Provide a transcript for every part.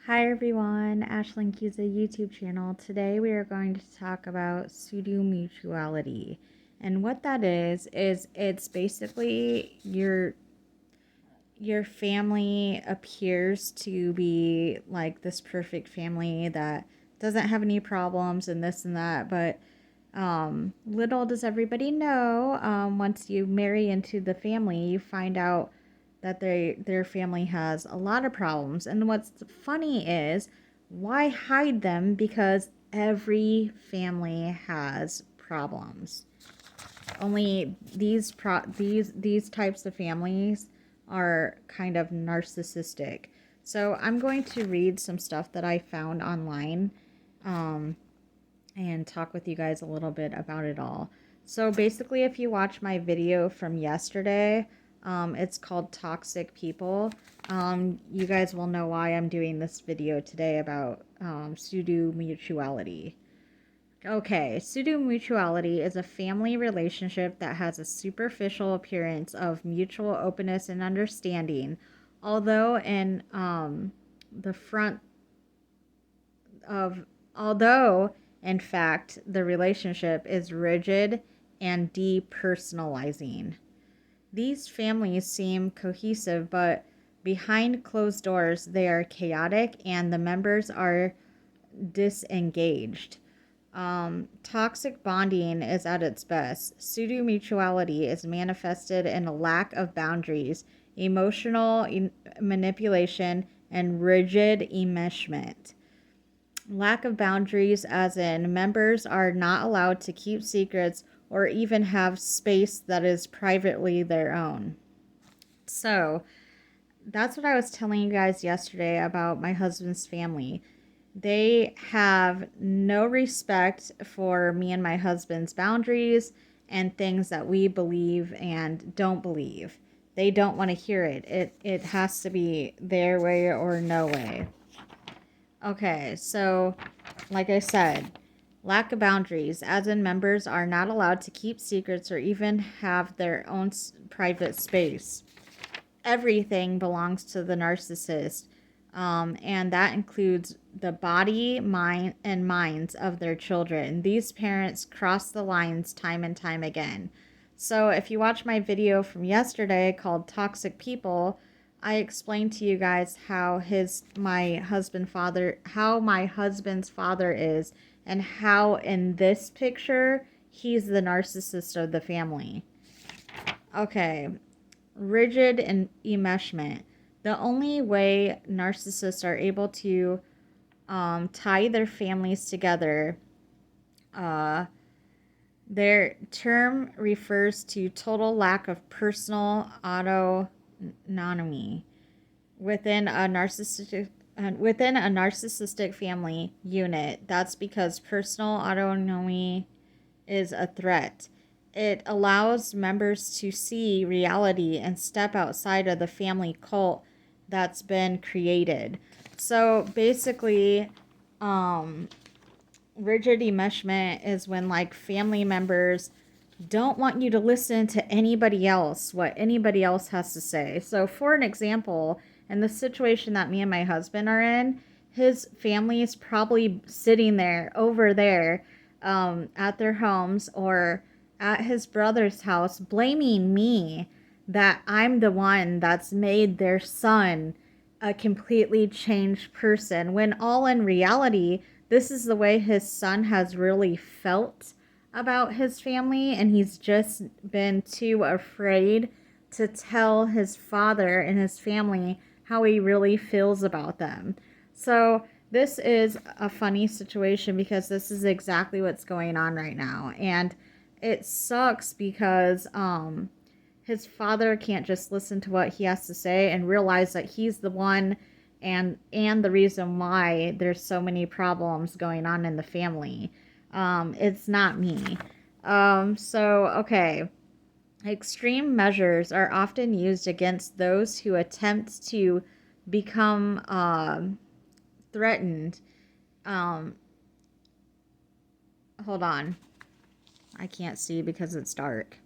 Hi everyone, Ashlyn Cusa YouTube channel. Today we are going to talk about pseudomutuality. And what that is it's basically your family appears to be like this perfect family that doesn't have any problems and this and that, but little does everybody know, once you marry into the family, you find out that their family has a lot of problems. And what's funny is, why hide them? Because every family has problems. Only these types of families are kind of narcissistic. So I'm going to read some stuff that I found online. Um, and talk with you guys a little bit about it all. So basically, if you watch my video from yesterday, it's called Toxic People. You guys will know why I'm doing this video today about pseudo-mutuality. Okay, pseudo-mutuality is a family relationship that has a superficial appearance of mutual openness and understanding, although in the front of although in fact the relationship is rigid and depersonalizing. These families seem cohesive, but behind closed doors they are chaotic and the members are disengaged. Toxic bonding is at its best. Pseudo-mutuality is manifested in a lack of boundaries, emotional manipulation, and rigid enmeshment. Lack of boundaries, as in members are not allowed to keep secrets or even have space that is privately their own. So, that's what I was telling you guys yesterday about my husband's family. They have no respect for me and my husband's boundaries and things that we believe and don't believe. They don't want to hear it. It has to be their way or no way. Okay, so like I said, lack of boundaries, as in members are not allowed to keep secrets or even have their own private space. Everything belongs to the narcissist, and that includes the body, mind, and minds of their children. These parents cross the lines time and time again. So if you watch my video from yesterday called Toxic People, I explained to you guys how my husband's father is, and how in this picture he's the narcissist of the family. Okay, rigid and enmeshment. The only way narcissists are able to tie their families together, their term refers to total lack of personal autonomy within a narcissistic family unit. That's because personal autonomy is a threat. It allows members to see reality and step outside of the family cult that's been created. So basically, rigid enmeshment is when like family members don't want you to listen to anybody else, what anybody else has to say. So for an example, in the situation that me and my husband are in, his family is probably sitting there over there, at their homes or at his brother's house, blaming me that I'm the one that's made their son a completely changed person, when all in reality, this is the way his son has really felt about his family, and he's just been too afraid to tell his father and his family how he really feels about them. So this is a funny situation because this is exactly what's going on right now, and it sucks because his father can't just listen to what he has to say and realize that he's the one and the reason why there's so many problems going on in the family. It's not me. Okay. Extreme measures are often used against those who attempt to become threatened. Um, Hold on. I can't see because it's dark.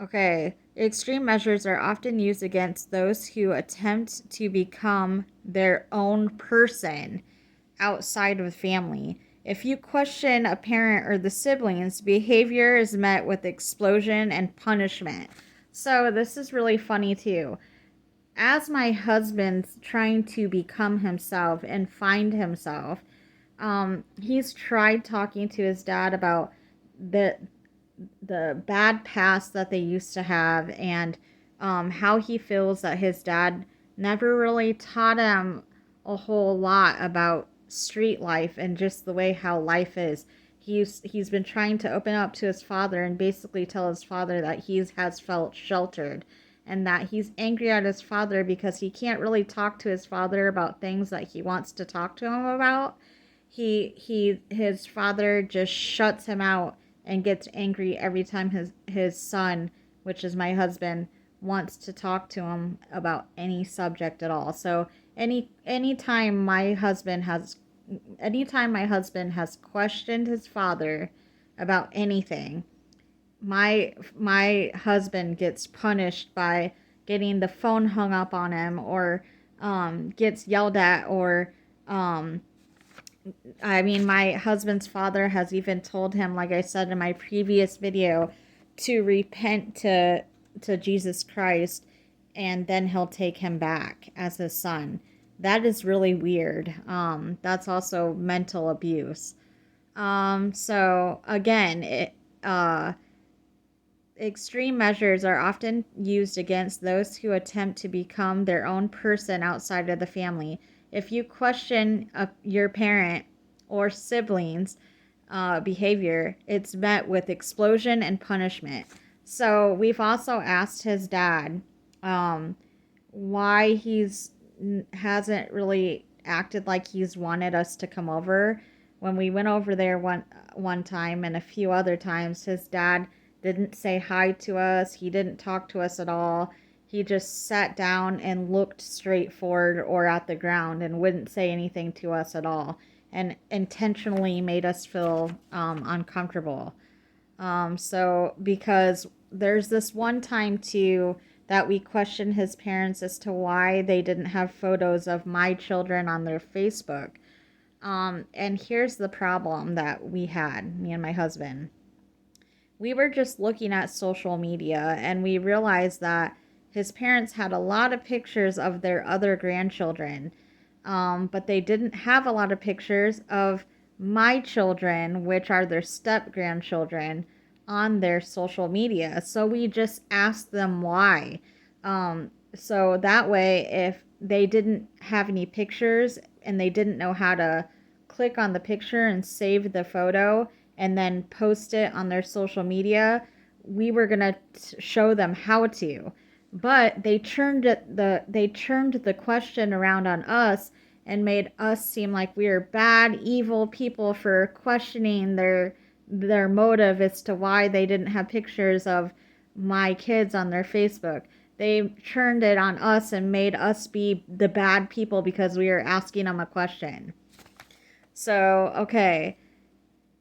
Okay. Extreme measures are often used against those who attempt to become their own person outside of the family. If you question a parent or the siblings, behavior is met with explosion and punishment. So this is really funny too. As my husband's trying to become himself and find himself, he's tried talking to his dad about the the bad past that they used to have, and how he feels that his dad never really taught him a whole lot about street life and just the way how life is. He's been trying to open up to his father and basically tell his father that he has felt sheltered, and that he's angry at his father because he can't really talk to his father about things that he wants to talk to him about. His father just shuts him out and gets angry every time his son, which is my husband, wants to talk to him about any subject at all. So anytime my husband has questioned his father about anything, my husband gets punished by getting the phone hung up on him, or gets yelled at, or my husband's father has even told him, like I said in my previous video, to repent to Jesus Christ, and then he'll take him back as his son. That is really weird. That's also mental abuse. So again, extreme measures are often used against those who attempt to become their own person outside of the family. If you question your parent or siblings' behavior, it's met with explosion and punishment. So we've also asked his dad why he's hasn't really acted like he's wanted us to come over. When we went over there one time and a few other times, his dad didn't say hi to us. He didn't talk to us at all. He just sat down and looked straight forward or at the ground and wouldn't say anything to us at all, and intentionally made us feel uncomfortable. So because there's this one time too that we questioned his parents as to why they didn't have photos of my children on their Facebook. And here's the problem that we had, me and my husband. We were just looking at social media and we realized that his parents had a lot of pictures of their other grandchildren, but they didn't have a lot of pictures of my children, which are their step grandchildren, on their social media. So we just asked them why. So that way, if they didn't have any pictures and they didn't know how to click on the picture and save the photo and then post it on their social media, we were gonna show them how to. But they turned the question around on us and made us seem like we were bad, evil people for questioning their motive as to why they didn't have pictures of my kids on their Facebook. They turned it on us and made us be the bad people because we were asking them a question. So, okay.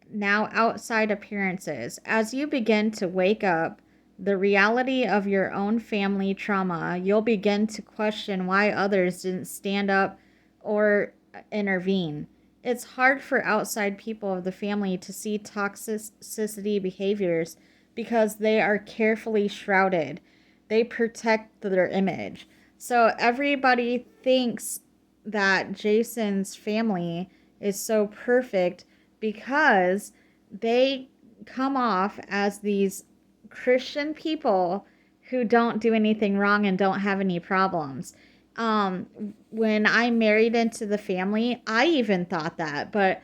Now, outside appearances. As you begin to wake up the reality of your own family trauma, you'll begin to question why others didn't stand up or intervene. It's hard for outside people of the family to see toxicity behaviors because they are carefully shrouded. They protect their image. So everybody thinks that Jason's family is so perfect because they come off as these Christian people who don't do anything wrong and don't have any problems. When I married into the family, I even thought that, but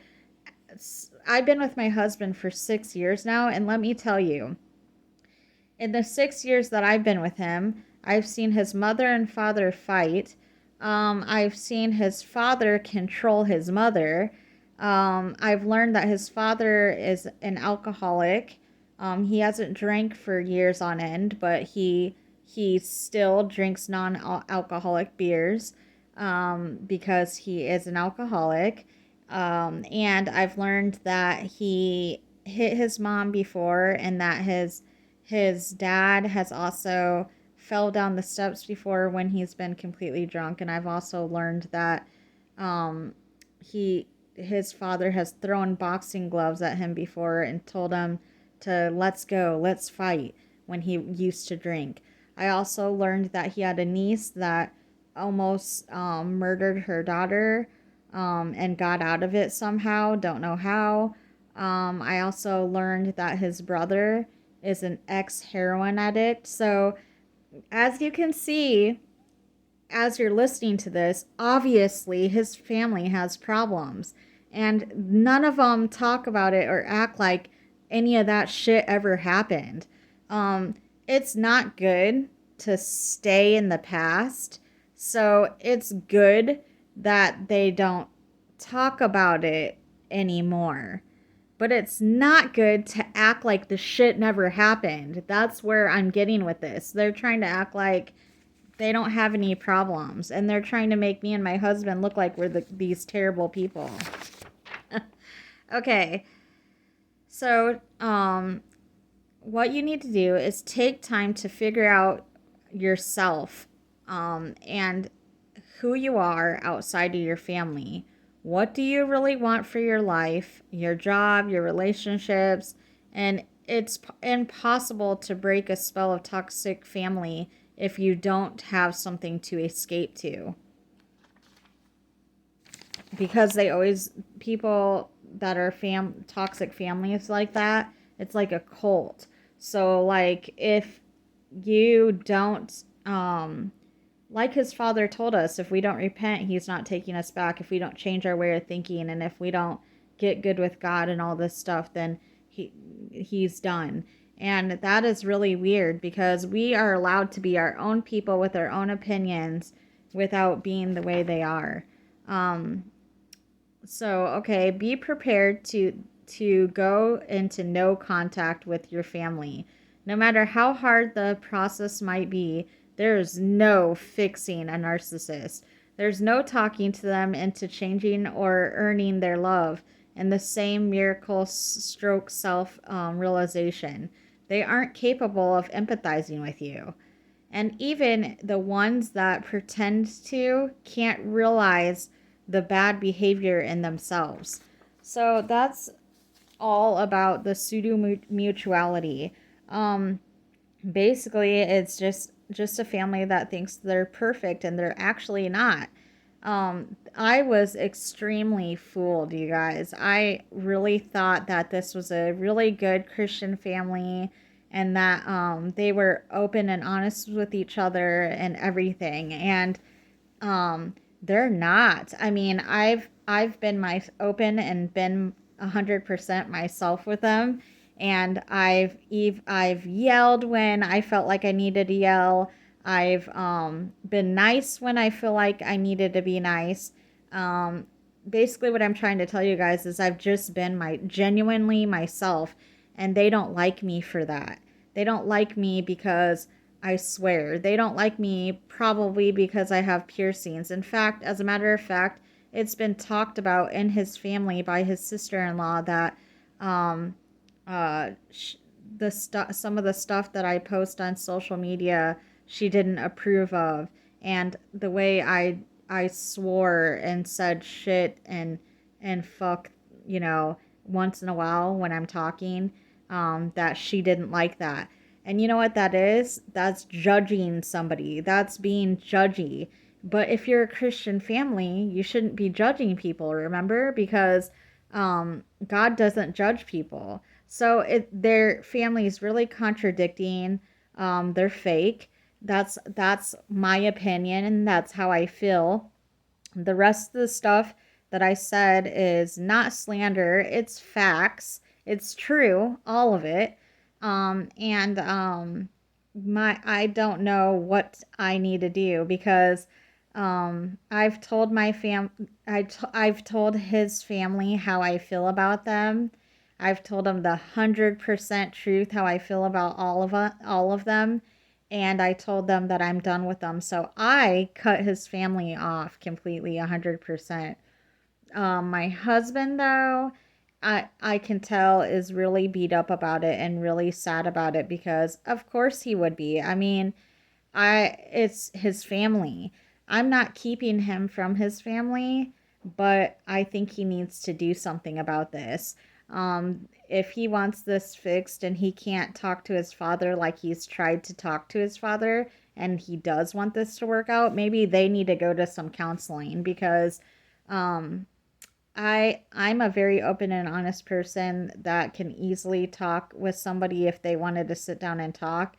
I've been with my husband for 6 years now, and let me tell you, in the 6 years that I've been with him, I've seen his mother and father fight. I've seen his father control his mother. I've learned that his father is an alcoholic. He hasn't drank for years on end, but he still drinks non-alcoholic beers because he is an alcoholic. And I've learned that he hit his mom before, and that his dad has also fell down the steps before when he's been completely drunk. And I've also learned that um, his father has thrown boxing gloves at him before and told him to let's go, let's fight when he used to drink. I also learned that he had a niece that almost murdered her daughter and got out of it somehow. Don't know how. I also learned that his brother is an ex heroin addict. So, as you can see, as you're listening to this, obviously his family has problems. And none of them talk about it or act like any of that shit ever happened. Um, it's not good to stay in the past. So it's good that they don't talk about it anymore. But it's not good to act like the shit never happened. That's where I'm getting with this. They're trying to act like they don't have any problems, and they're trying to make me and my husband look like we're these terrible people. Okay, so what you need to do is take time to figure out yourself and who you are outside of your family. What do you really want for your life, your job, your relationships? And it's impossible to break a spell of toxic family if you don't have something to escape to. Because they always, people that are toxic families like that, it's like a cult. So like if you don't like his father told us, if we don't repent, he's not taking us back. If we don't change our way of thinking, and if we don't get good with God and all this stuff, then he's done. And that is really weird because we are allowed to be our own people with our own opinions without being the way they are. So okay, be prepared to go into no contact with your family. No matter how hard the process might be, there is no fixing a narcissist. There's no talking to them into changing or earning their love and the same miracle stroke self realization. They aren't capable of empathizing with you. And even the ones that pretend to can't realize the bad behavior in themselves. So that's all about the pseudo-mutuality. Basically, it's just a family that thinks they're perfect and they're actually not. I was extremely fooled, you guys. I really thought that this was a really good Christian family and that they were open and honest with each other and everything. And they're not. I mean, I've been my open and been 100% myself with them, and I've yelled when I felt like I needed to yell. I've been nice when I feel like I needed to be nice. Um, Basically, what I'm trying to tell you guys is I've just been my genuinely myself, and they don't like me for that. They don't like me because I swear. They don't like me probably because I have piercings. In fact, as a matter of fact, it's been talked about in his family by his sister-in-law that um, uh, sh- some of the stuff that I post on social media she didn't approve of, and the way I swore and said shit and fuck, once in a while when I'm talking, that she didn't like that. And you know what that is? That's judging somebody. That's being judgy. But if you're a Christian family, you shouldn't be judging people, remember? Because God doesn't judge people. So their family is really contradicting. They're fake. That's my opinion, and that's how I feel. The rest of the stuff that I said is not slander, it's facts. It's true, all of it. And my I don't know what I need to do because I've told my I've told his family how I feel about them. I've told them the 100% truth how I feel about all of them, and I told them that I'm done with them. So I cut his family off completely 100%. My husband, though, I can tell is really beat up about it and really sad about it because, of course, he would be. I mean, it's his family. I'm not keeping him from his family, but I think he needs to do something about this. If he wants this fixed and he can't talk to his father like he's tried to talk to his father, and he does want this to work out, maybe they need to go to some counseling because um, I'm a very open and honest person that can easily talk with somebody if they wanted to sit down and talk.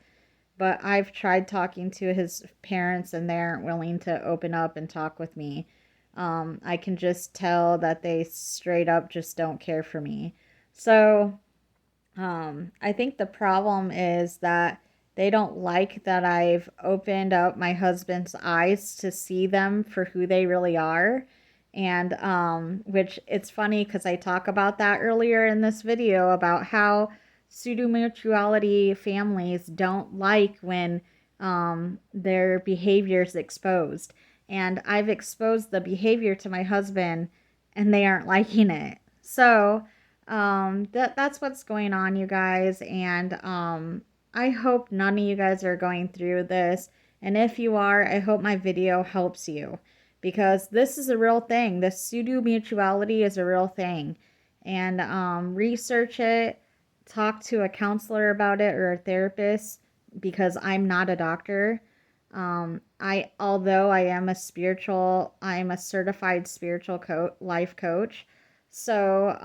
But I've tried talking to his parents and they aren't willing to open up and talk with me. I can just tell that they straight up just don't care for me. So I think the problem is that they don't like that I've opened up my husband's eyes to see them for who they really are. And which it's funny because I talk about that earlier in this video about how pseudomutuality families don't like when their behavior is exposed. And I've exposed the behavior to my husband and they aren't liking it. So, that's what's going on, you guys, and I hope none of you guys are going through this. And if you are, I hope my video helps you because this is a real thing. This pseudo mutuality is a real thing, and research it, talk to a counselor about it or a therapist because I'm not a doctor. Although I'm a certified spiritual life coach. So,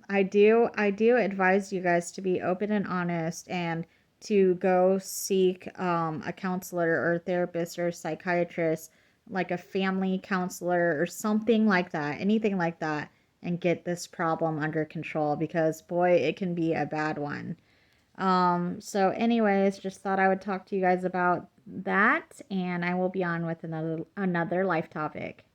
I do advise you guys to be open and honest and to go seek a counselor or a therapist or a psychiatrist, like a family counselor or something like that, anything like that, and get this problem under control because boy, it can be a bad one. So anyways, just thought I would talk to you guys about that, and I will be on with another life topic.